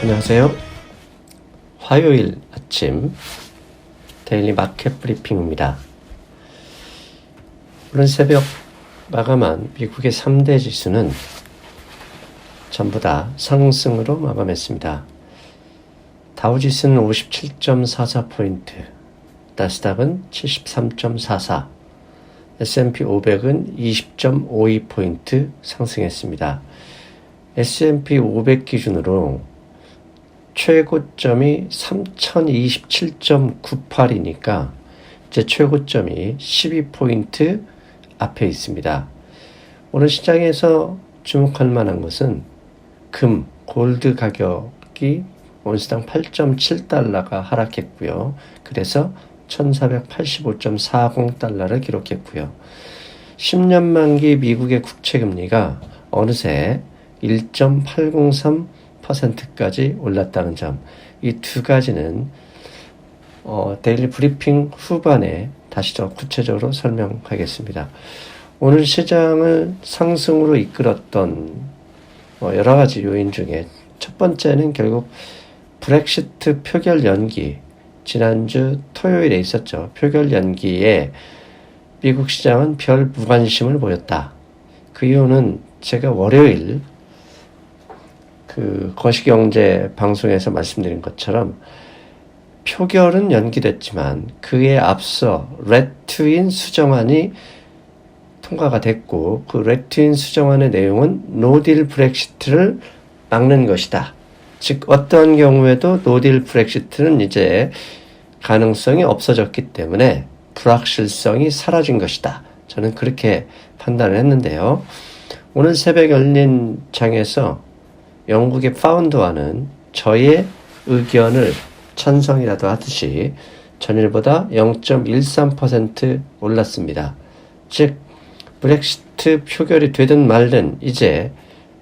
안녕하세요. 화요일 아침 데일리 마켓 브리핑입니다. 오늘 새벽 마감한 미국의 3대 지수는 전부 다 상승으로 마감했습니다. 다우지수는 57.44포인트, 나스닥은 73.44, S&P 500은 20.52포인트 상승했습니다. S&P 500 기준으로 최고점이 3027.98이니까 이제 최고점이 12포인트 앞에 있습니다. 오늘 시장에서 주목할 만한 것은 금, 골드 가격이 온스당 8.7달러가 하락했고요. 그래서 1485.40달러를 기록했고요. 10년 만기 미국의 국채금리가 어느새 1.803%까지 올랐다는 점, 이 두 가지는 데일리 브리핑 후반에 다시 더 구체적으로 설명하겠습니다. 오늘 시장을 상승으로 이끌었던 여러 가지 요인 중에 첫 번째는 결국 브렉시트 표결 연기, 지난주 토요일에 있었죠. 표결 연기에 미국 시장은 별 무관심을 보였다. 그 이유는 제가 월요일 거시경제 방송에서 말씀드린 것처럼 표결은 연기됐지만 그에 앞서 렛트윈 수정안이 통과가 됐고, 그 렛트윈 수정안의 내용은 노딜 브렉시트를 막는 것이다. 즉 어떠한 경우에도 노딜 브렉시트는 이제 가능성이 없어졌기 때문에 불확실성이 사라진 것이다. 저는 그렇게 판단을 했는데요. 오늘 새벽 열린 장에서 영국의 파운드와는 저의 의견을 찬성이라도 하듯이 전일보다 0.13% 올랐습니다. 즉 브렉시트 표결이 되든 말든 이제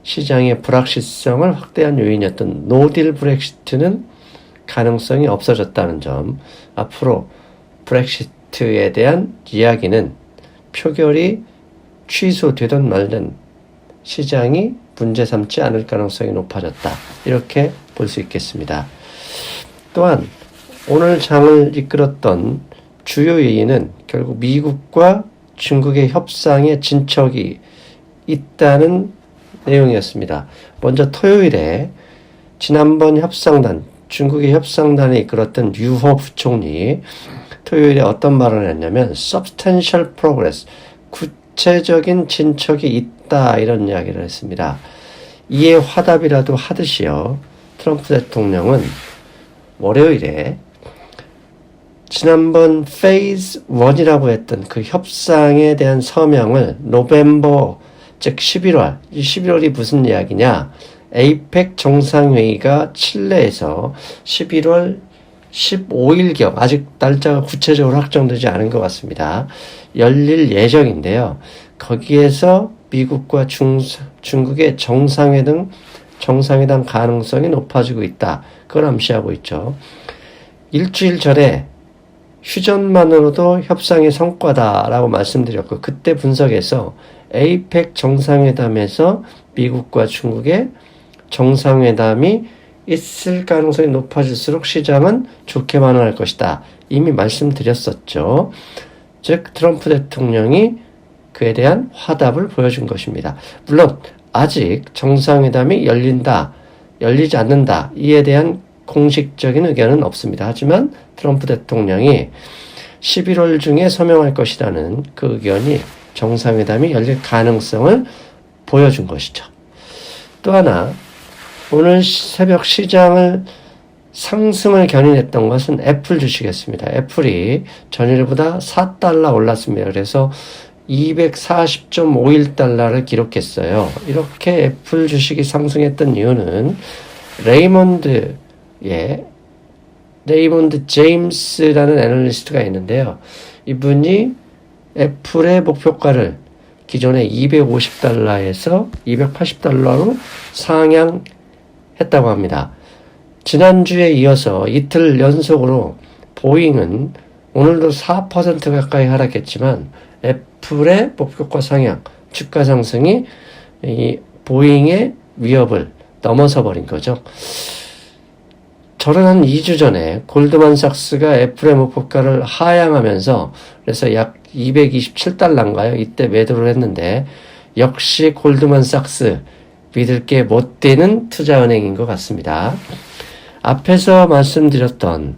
시장의 불확실성을 확대한 요인이었던 노딜 브렉시트는 가능성이 없어졌다는 점, 앞으로 브렉시트에 대한 이야기는 표결이 취소되든 말든 시장이 문제 삼지 않을 가능성이 높아졌다. 이렇게 볼 수 있겠습니다. 또한 오늘 장을 이끌었던 주요 요인은 결국 미국과 중국의 협상에 진척이 있다는 내용이었습니다. 먼저 토요일에 지난번 협상단, 중국의 협상단에 이끌었던 류호 부총리, 토요일에 어떤 말을 했냐면 substantial progress, 구체적인 진척이 있다, 이런 이야기를 했습니다. 이에 화답이라도 하듯이요, 트럼프 대통령은 월요일에 지난번 페이즈 1이라고 했던 그 협상에 대한 서명을 노벰버, 즉 11월, 이 11월이 무슨 이야기냐, 에이펙 정상회의가 칠레에서 11월 15일경, 아직 날짜가 구체적으로 확정되지 않은 것 같습니다. 열릴 예정인데요. 거기에서 미국과 중국의 정상회담 가능성이 높아지고 있다. 그걸 암시하고 있죠. 일주일 전에 휴전만으로도 협상의 성과다라고 말씀드렸고, 그때 분석에서 에이펙 정상회담에서 미국과 중국의 정상회담이 있을 가능성이 높아질수록 시장은 좋게 반응할 것이다. 이미 말씀드렸었죠. 즉 트럼프 대통령이 그에 대한 화답을 보여준 것입니다. 물론 아직 정상회담이 열린다, 열리지 않는다, 이에 대한 공식적인 의견은 없습니다. 하지만 트럼프 대통령이 11월 중에 서명할 것이라는 그 의견이 정상회담이 열릴 가능성을 보여준 것이죠. 또 하나, 오늘 새벽 시장을 상승을 견인했던 것은 애플 주식이었습니다. 애플이 전일보다 4달러 올랐습니다. 그래서 240.51달러를 기록했어요. 이렇게 애플 주식이 상승했던 이유는 레이먼드 제임스라는 애널리스트가 있는데요. 이분이 애플의 목표가를 기존의 250달러에서 280달러로 상향했다고 합니다. 지난주에 이어서 이틀 연속으로 보잉은 오늘도 4% 가까이 하락했지만 애플의 목표가 상향, 주가 상승이 이 보잉의 위협을 넘어서 버린 거죠. 저는 한 2주 전에 골드만삭스가 애플의 목표가를 하향하면서 그래서 약 227달러인가요? 이때 매도를 했는데 역시 골드만삭스 믿을 게 못 되는 투자은행인 것 같습니다. 앞에서 말씀드렸던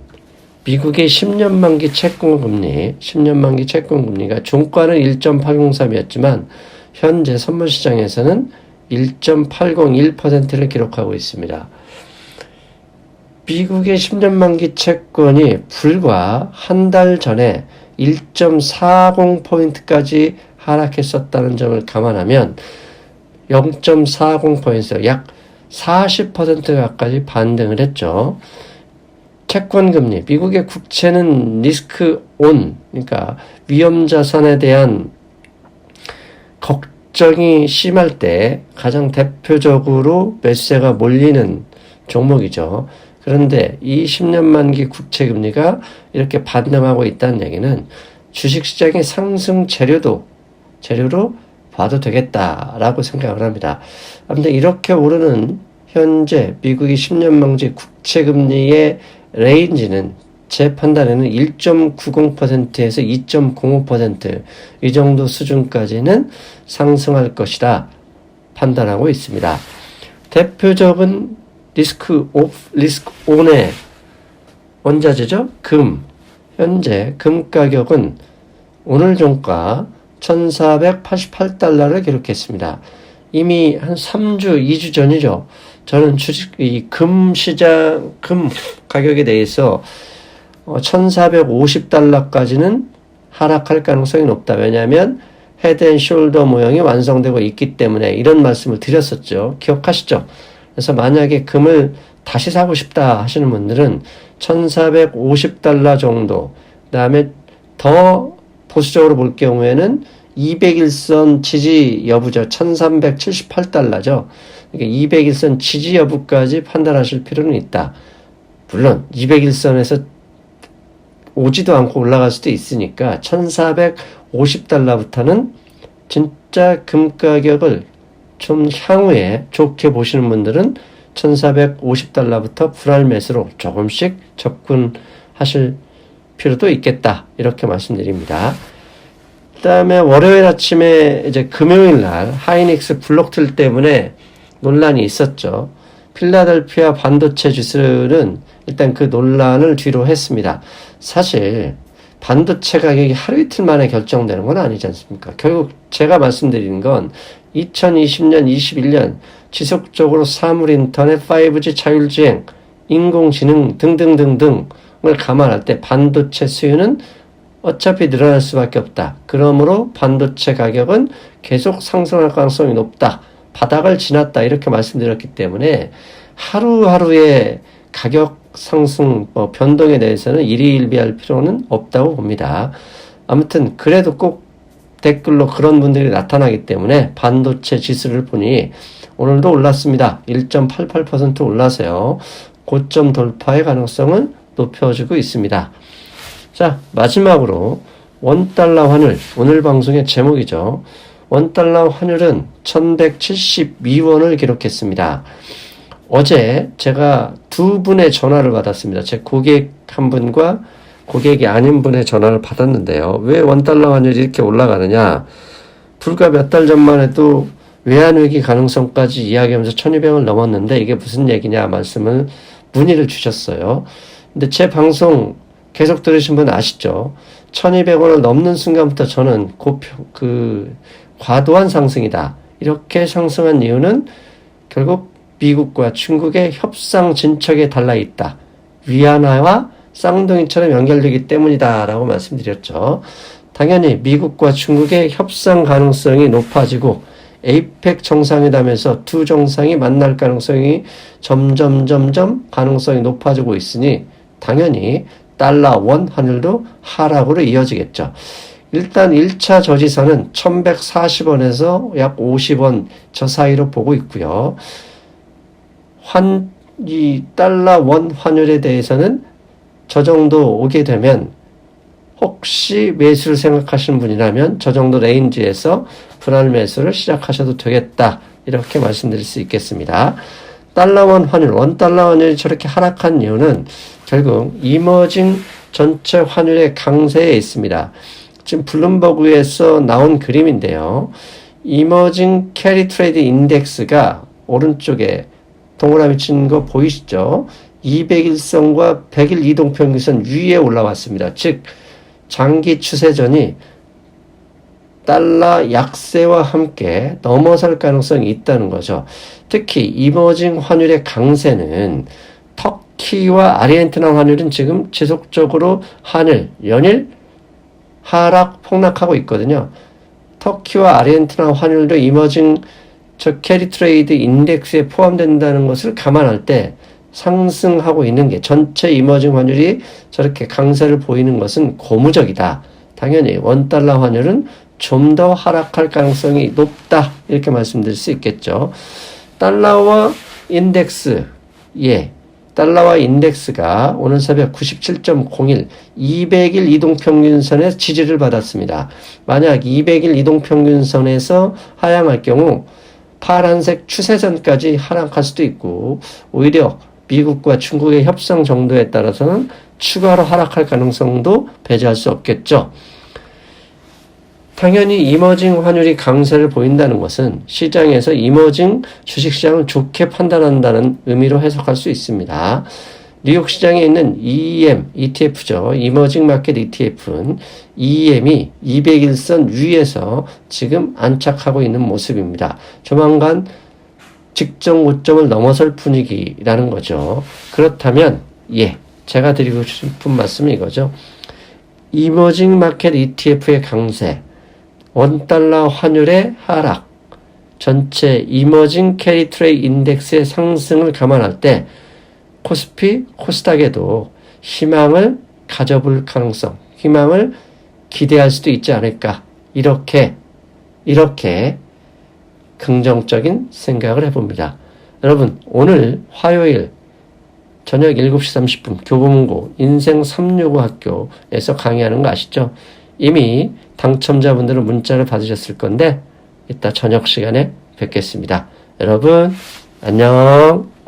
미국의 10년 만기 채권 금리가 종가는 1.803이었지만 현재 선물 시장에서는 1.801%를 기록하고 있습니다. 미국의 10년 만기 채권이 불과 한 달 전에 1.40포인트까지 하락했었다는 점을 감안하면 0.40포인트, 약 40% 가까이 반등을 했죠. 채권금리, 미국의 국채는 리스크 온, 그러니까 위험자산에 대한 걱정이 심할 때 가장 대표적으로 매수세가 몰리는 종목이죠. 그런데 이 10년 만기 국채금리가 이렇게 반등하고 있다는 얘기는 주식시장의 상승 재료로 봐도 되겠다라고 생각을 합니다. 아무튼 이렇게 오르는 현재 미국의 10년 만기 국채금리의 레인지는 제 판단에는 1.90%에서 2.05% 이 정도 수준까지는 상승할 것이다 판단하고 있습니다. 대표적인 리스크 온의 원자재죠. 금. 현재 금 가격은 오늘 종가 1,488달러를 기록했습니다. 이미 한 3주, 2주 전이죠. 저는 금 가격에 대해서 1,450달러까지는 하락할 가능성이 높다. 왜냐하면 헤드앤숄더 모형이 완성되고 있기 때문에 이런 말씀을 드렸었죠. 기억하시죠? 그래서 만약에 금을 다시 사고 싶다 하시는 분들은 1,450달러 정도, 그 다음에 더 보수적으로 볼 경우에는 200일선 지지 여부죠. 1,378달러죠. 그러니까 200일선 지지 여부까지 판단하실 필요는 있다. 물론 200일선에서 오지도 않고 올라갈 수도 있으니까 1,450달러부터는 진짜 금 가격을 좀 향후에 좋게 보시는 분들은 1,450달러부터 분할 매수로 조금씩 접근하실 필요도 있겠다. 이렇게 말씀드립니다. 그 다음에 월요일 아침에 이제 금요일 날 하이닉스 블록틀 때문에 논란이 있었죠. 필라델피아 반도체 지수는 일단 그 논란을 뒤로 했습니다. 사실 반도체 가격이 하루 이틀 만에 결정되는 건 아니지 않습니까? 결국 제가 말씀드리는 건 2020년, 21년 지속적으로 사물 인터넷, 5G 자율주행, 인공지능 등등등등을 감안할 때 반도체 수요는 어차피 늘어날 수밖에 없다. 그러므로 반도체 가격은 계속 상승할 가능성이 높다. 바닥을 지났다. 이렇게 말씀드렸기 때문에 하루하루의 가격 상승 변동에 대해서는 일희일비할 필요는 없다고 봅니다. 아무튼 그래도 꼭 댓글로 그런 분들이 나타나기 때문에 반도체 지수를 보니 오늘도 올랐습니다. 1.88% 올라서요. 고점 돌파의 가능성은 높여지고 있습니다. 자, 마지막으로 원달러 환율, 오늘 방송의 제목이죠. 원달러 환율은 1172원을 기록했습니다. 어제 제가 두 분의 전화를 받았습니다. 제 고객 한 분과 고객이 아닌 분의 전화를 받았는데요. 왜 원달러 환율이 이렇게 올라가느냐? 불과 몇 달 전만 해도 외환위기 가능성까지 이야기하면서 1200을 넘었는데 이게 무슨 얘기냐 말씀을 문의를 주셨어요. 근데 제 방송 계속 들으신 분 아시죠? 1200원을 넘는 순간부터 저는 과도한 상승이다. 이렇게 상승한 이유는 결국 미국과 중국의 협상 진척에 달라있다. 위안화와 쌍둥이처럼 연결되기 때문이다. 라고 말씀드렸죠. 당연히 미국과 중국의 협상 가능성이 높아지고 에이펙 정상회담에서 두 정상이 만날 가능성이 점점 가능성이 높아지고 있으니 당연히 달러 원 환율도 하락으로 이어지겠죠. 일단 1차 저지선은 1140원에서 약 50원 저 사이로 보고 있고요. 이 달러 원 환율에 대해서는 저 정도 오게 되면 혹시 매수를 생각하시는 분이라면 저 정도 레인지에서 분할 매수를 시작하셔도 되겠다. 이렇게 말씀드릴 수 있겠습니다. 달러원 환율, 원달러 환율이 저렇게 하락한 이유는 결국 이머징 전체 환율의 강세에 있습니다. 지금 블룸버그에서 나온 그림인데요. 이머징 캐리 트레이드 인덱스가 오른쪽에 동그라미 친 거 보이시죠? 200일선과 100일 이동평균선 위에 올라왔습니다. 즉 장기 추세전이 달러 약세와 함께 넘어설 가능성이 있다는 거죠. 특히 이머징 환율의 강세는 터키와 아르헨티나 환율은 지금 지속적으로 연일 하락 폭락하고 있거든요. 터키와 아르헨티나 환율도 이머징 캐리 트레이드 인덱스에 포함된다는 것을 감안할 때 상승하고 있는 게 전체 이머징 환율이 저렇게 강세를 보이는 것은 고무적이다. 당연히 원달러 환율은 좀 더 하락할 가능성이 높다. 이렇게 말씀드릴 수 있겠죠. 달러와 인덱스가 오늘 새벽 97.01, 200일 이동평균선에 지지를 받았습니다. 만약 200일 이동평균선에서 하향할 경우 파란색 추세선까지 하락할 수도 있고 오히려 미국과 중국의 협상 정도에 따라서는 추가로 하락할 가능성도 배제할 수 없겠죠. 당연히 이머징 환율이 강세를 보인다는 것은 시장에서 이머징 주식시장을 좋게 판단한다는 의미로 해석할 수 있습니다. 뉴욕 시장에 있는 ETF죠. 이머징 마켓 ETF는 EM이 200일선 위에서 지금 안착하고 있는 모습입니다. 조만간 직전 고점을 넘어설 분위기라는 거죠. 그렇다면 제가 드리고 싶은 말씀은 이거죠. 이머징 마켓 ETF의 강세, 원달러 환율의 하락, 전체 이머징 캐리 트레이드 인덱스의 상승을 감안할 때 코스피, 코스닥에도 희망을 가져볼 가능성, 희망을 기대할 수도 있지 않을까. 이렇게 긍정적인 생각을 해봅니다. 여러분, 오늘 화요일 저녁 7시 30분 교보문고 인생 365 학교에서 강의하는 거 아시죠? 이미 당첨자분들은 문자를 받으셨을 건데 이따 저녁 시간에 뵙겠습니다. 여러분, 안녕.